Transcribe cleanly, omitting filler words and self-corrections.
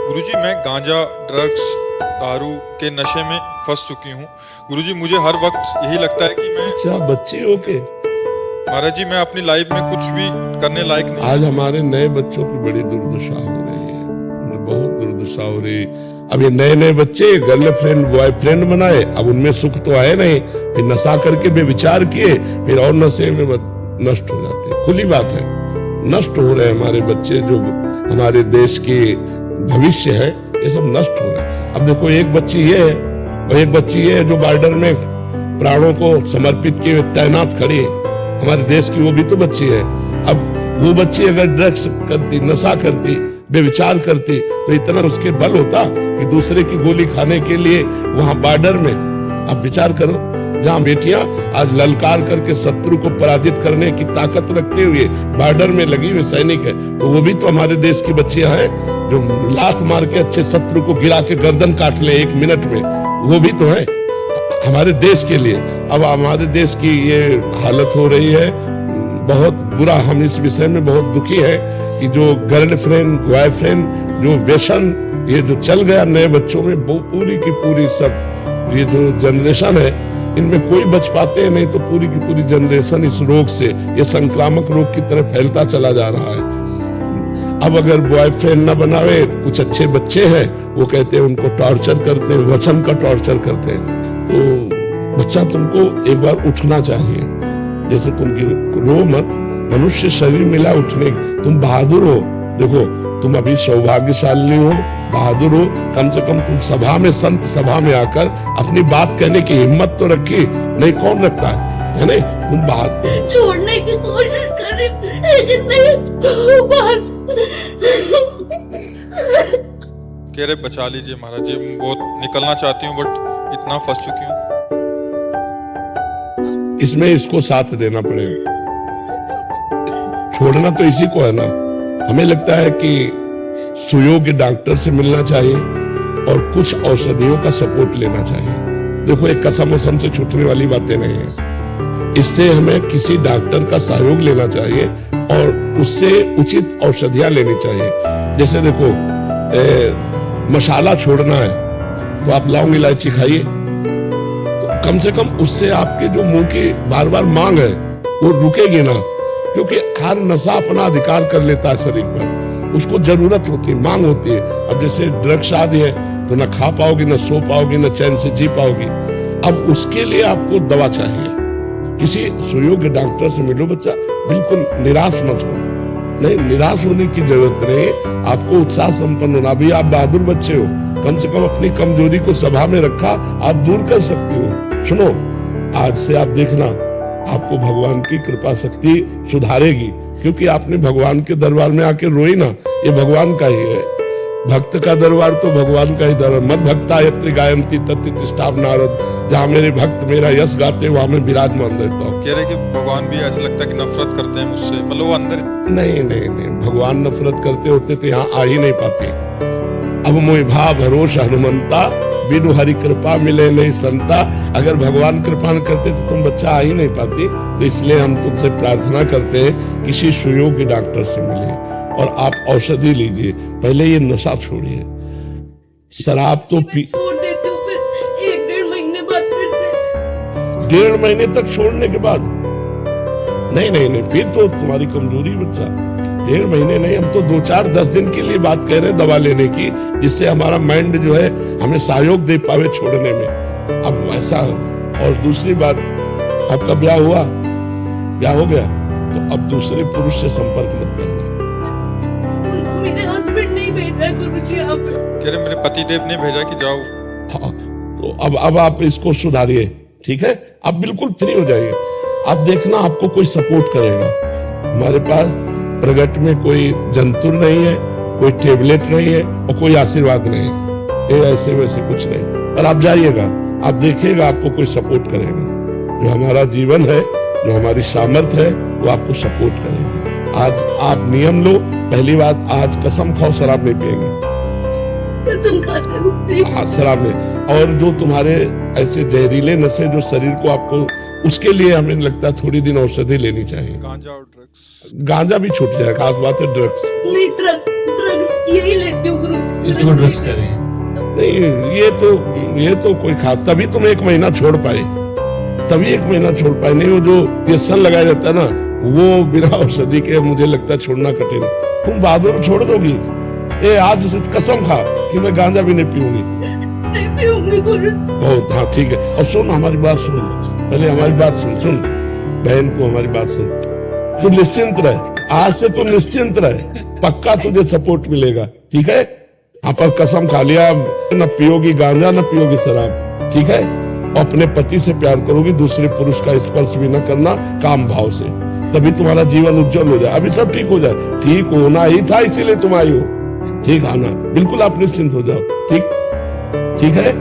गुरुजी, मैं गांजा, ड्रग्स, दारू के नशे में फंस चुकी हूँ। गुरुजी, मुझे हर वक्त यही लगता है कि मैं अच्छा बच्चे हो के महाराज जी, मैं अपनी लाइफ में कुछ भी करने लायक नहीं। आज हमारे नए बच्चों की बड़ी दुर्दशा हो रही है, बहुत दुर्दशा हो रही। अब ये नए नए बच्चे गर्लफ्रेंड बॉयफ्रेंड बनाए, अब उनमें सुख तो आए नहीं, फिर नशा करके बेविचार किए, फिर और नशे में नष्ट हो जाते हैं। खुली बात है, नष्ट हो रहे हैं हमारे बच्चे, जो हमारे देश के भविष्य है, ये सब नष्ट हो रहे हैं। अब देखो, एक बच्ची ये है और एक बच्ची ये है जो बॉर्डर में प्राणों को समर्पित किए तैनात खड़ी है हमारे देश की, वो भी तो बच्ची है। अब वो बच्ची अगर ड्रग्स करती, नशा करती, बेविचार करती, तो इतना उसके बल होता कि दूसरे की गोली खाने के लिए वहां बॉर्डर में, आप विचार करो, जहां बेटियां आज ललकार करके शत्रु को पराजित करने की ताकत रखते हुए बॉर्डर में लगी हुई सैनिक है, तो वो भी तो हमारे देश की बच्चियां हैं जो लात मार के अच्छे शत्रु को गिरा के गर्दन काट ले 1 मिनट में, वो भी तो है हमारे देश के लिए। अब हमारे देश की ये हालत हो रही है, बहुत बुरा। हम इस विषय में बहुत दुखी है कि जो गर्लफ्रेंड बॉयफ्रेंड, जो व्यसन ये जो चल गया नए बच्चों में, वो पूरी की पूरी सब ये जो जनरेशन है, इनमें कोई बच पाते हैं नहीं, तो पूरी की पूरी जनरेशन इस रोग से, ये संक्रामक रोग की तरफ फैलता चला जा रहा है। अब अगर बॉयफ्रेंड न बनावे, कुछ अच्छे बच्चे हैं, वो कहते हैं उनको टॉर्चर करते हैं, वचन का टॉर्चर करते हैं। तो बच्चा, तुमको एक बार उठना चाहिए, जैसे तुम रो मत, मनुष्य शरीर मिला उठने, तुम बहादुर हो। देखो, तुम अभी सौभाग्यशाली हो, बहादुर हो, कम से कम तुम सभा में, संत सभा में आकर अपनी बात कहने की हिम्मत तो रखी, नहीं कौन रखता है नहीं? तुम बात छोड़ने की कोशिश करी, लेकिन नहीं हो पा। कह रहे बचा लीजिए महाराज जी, मैं बहुत निकलना चाहती हूँ बट इतना फंस चुकी हूँ। इसमें इसको साथ देना पड़ेगा, छोड़ना तो इसी को है ना। हमें लगता है कि सुयोग्य डॉक्टर से मिलना चाहिए और कुछ औषधियों का सपोर्ट लेना चाहिए। देखो, एक कसम वसम से छूटने वाली बातें नहीं है, इससे हमें किसी डॉक्टर का सहयोग लेना चाहिए और उससे उचित औषधियां लेनी चाहिए। जैसे देखो, मसाला छोड़ना है तो आप लौंग इलायची खाइए, तो कम से कम उससे आपके जो मुंह की बार बार मांग है वो रुकेगी ना, क्योंकि हर नशा अपना अधिकार कर लेता है शरीर पर, उसको जरूरत होती है, मांग होती है। अब जैसे ड्रग्स आदि है तो ना खा पाओगी, ना सो पाओगी, ना चैन से जी पाओगी। अब उसके लिए आपको दवा चाहिए, किसी सुयोग्य डॉक्टर से मिलो। बच्चा, बिल्कुल निराश मत हो, नहीं निराश होने की जरूरत नहीं, आपको उत्साह संपन्न होना। भी आप बहादुर बच्चे हो, कम से कम अपनी कमजोरी को सभा में रखा, आप दूर कर सकते हो। सुनो, आज से आप देखना, आपको भगवान की कृपा शक्ति सुधारेगी, क्योंकि आपने भगवान के दरबार में आके रोई ना, ये भगवान का ही है। भक्त का दरबार तो भगवान का ही दरबार। मद भक्ता यत्र गायन्ति तत्र तिष्ठामि नारद, जहाँ मेरे भक्त मेरा यश गाते वहां मैं विराजमान रहता हूँ। कह रहे कि भगवान भी ऐसा लगता है कि नफरत करते हैं मुझसे, मतलब वो अंदर। नहीं नहीं नहीं, भगवान नफरत करते होते तो यहाँ आ ही नहीं पाते। अब मोहि भाव भरोसा हनुमंता, बिनु हरि कृपा मिले नहीं संता। अगर भगवान कृपा न करते तो तुम बच्चा आ ही नहीं पाती। तो इसलिए हम तुमसे प्रार्थना करते हैं, किसी सुयोग्य डॉक्टर से मिले और आप औषधि लीजिए। पहले ये नशा छोड़िए, शराब तो छोड़ देती हूँ, फिर 1-1.5 महीने बाद फिर से। 1.5 महीने तक छोड़ने के बाद नहीं नहीं नहीं, फिर तो तुम्हारी कमजोरी बच्चा। 1.5 महीने नहीं, हम तो 2-4-10 दिन के लिए बात कह रहे हैं दवा लेने की, जिससे हमारा माइंड जो है हमें सहयोग दे पावे छोड़ने में। अब ऐसा, और दूसरी बात, आपका ब्याह हुआ, ब्याह हो गया, तो अब दूसरे पुरुष से संपर्क मत करना। मेरे हस्बैंड नहीं भेजा गुरुजी आप। कह रहे मेरे पतिदेव ने भेजा कि जाओ। हाँ, तो अब आप इसको सुधारिए, ठीक है? आप बिल्कुल फ्री हो जाइए। आप देखना, आपको कोई सपोर्ट करेगा। हमारे पास प्रगट में कोई जंतुर नहीं है, कोई टेबलेट नहीं है और कोई आशीर्वाद नहीं है, ये ऐसे वैसे कुछ नहीं। पर आप जाइएगा, आप देखिएगा, आपको कोई सपोर्ट करेगा। जो हमारा जीवन है, जो हमारी सामर्थ्य है, वो आपको सपोर्ट करेगी। आज आप नियम लो, पहली बात, आज कसम खाओ, शराब नहीं पिएंगे। हाँ, शराब नहीं। और जो तुम्हारे ऐसे जहरीले नशे जो शरीर को आपको, उसके लिए हमें लगता है थोड़ी दिन औषधि लेनी चाहिए। गांजा और ड्रग्स, गांजा भी छूट जाएगा, खास बात है ड्रग्स नहीं, ड्रग्स यही लेती हूँ गुरु इसको ड्रग्स कर रहे हैं। नहीं, ये तो कोई खा, तभी तुम 1 महीना छोड़ पाए, तभी 1 महीना छोड़ पाए। नहीं वो जो व्यसन लगाया जाता है ना, वो बिना औषधि के मुझे लगता है छोड़ना कठिन। तुम बहादुर छोड़ दोगी? ए आज से कसम खा कि मैं गांजा भी नहीं पीऊंगी। नहीं पीऊंगी गुरु। बहुत, हाँ ठीक है। और सुन हमारी बात सुन, पहले हमारी बात सुन बहन, तू हमारी बात सुन। तू निश्चिंत रहे, आज से तू निश्चिंत रहे, पक्का तुझे सपोर्ट मिलेगा, ठीक है? हाँ पर कसम खा लिया, न पियोगी गांजा न पियोगी शराब, ठीक है? और अपने पति से प्यार करोगी, दूसरे पुरुष का स्पर्श भी न करना काम भाव से, तभी तुम्हारा जीवन उज्जवल हो जाए। अभी सब ठीक हो जाए, ठीक होना ही था इसीलिए तुम आई हो, ठीक है ना? बिल्कुल आप निश्चिंत हो जाओ, ठीक है?